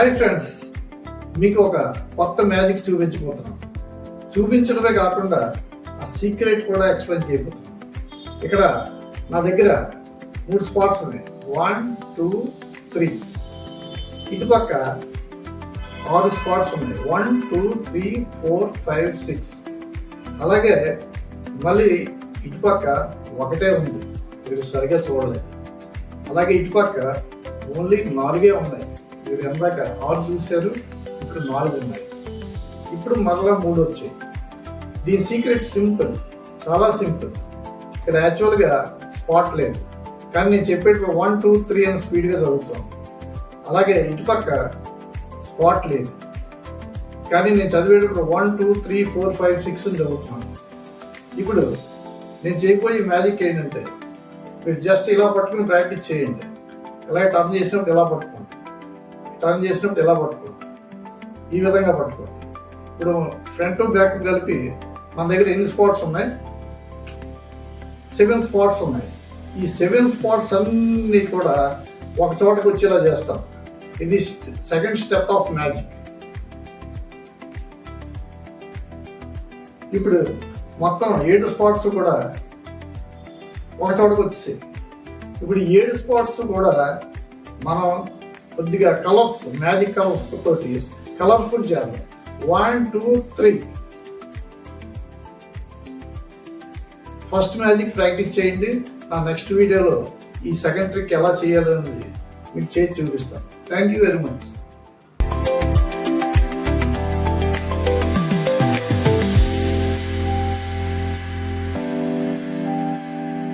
Hi friends, మీకు ఒక కొత్త మ్యాజిక్ చూపించబోతున్నాం. చూపించడమే కాకుండా ఆ సీక్రెట్ కూడా ఎక్స్ప్లెయిన్ చేయబోతున్నాం. ఇక్కడ నా దగ్గర 3 స్పాట్స్ ఉన్నాయి. 1, 2, 3. ఇటుపక్క 6 స్పాట్స్ ఉన్నాయి. 1, 2, 3, 4, 5, 6. అలాగే మళ్ళీ ఇటుపక్క ఒకటే ఉంది, మీరు సరిగ్గా చూడలేదు. అలాగే ఇటుపక్క ఓన్లీ 4 ఉన్నాయి. మీరు ఎందాక 6 చూశారు, ఇప్పుడు 4 ఉన్నాయి. ఇప్పుడు మరలా 3 వచ్చాయి. దీని సీక్రెట్ సింపుల్, చాలా సింపుల్. ఇక్కడ యాక్చువల్గా స్పాట్ లేదు, కానీ నేను చెప్పేటప్పుడు 1, 2, 3 అని స్పీడ్గా చదువుతాను. అలాగే ఇటుపక్క స్పాట్ లేదు, కానీ నేను చదివేటప్పుడు 1, 2, 3, 4, 5, 6 అని చదువుతున్నాను. ఇప్పుడు నేను చేయబోయే మ్యాజిక్ ఏంటంటే, మీరు జస్ట్ ఇలా పట్టుకుని ప్రాక్టీస్ చేయండి. ఇలా టర్న్ చేసినప్పుడు ఇలా పట్టుకోండి, టర్న్ చేసినప్పుడు ఇలా పట్టుకోండి, ఈ విధంగా పట్టుకోండి. ఇప్పుడు ఫ్రంట్ బ్యాక్ కలిపి మన దగ్గర ఎన్ని స్పాట్స్ ఉన్నాయి? 7 స్పాట్స్ ఉన్నాయి. ఈ 7 స్పాట్స్ అన్నీ కూడా ఒక చోటకు వచ్చేలా చేస్తాం. ఇది సెకండ్ స్టెప్ ఆఫ్ మ్యాజిక్. ఇప్పుడు మొత్తం 7 స్పాట్స్ కూడా ఒక చోటకు వచ్చేసాయి. ఇప్పుడు 7 స్పాట్స్ కూడా మనం కొద్దిగా కలర్స్, మ్యాజిక్ కలర్స్ తోటి కలర్ఫుల్ చేయాలి. 1, 2, 3. ఫస్ట్ మ్యాజిక్ ప్రాక్టీస్ చేయండి. నా నెక్స్ట్ వీడియోలో ఈ సెకండ్ ట్రిక్ ఎలా చేయాలనేది మీకు చేసి చూపిస్తాను. Thank you very much.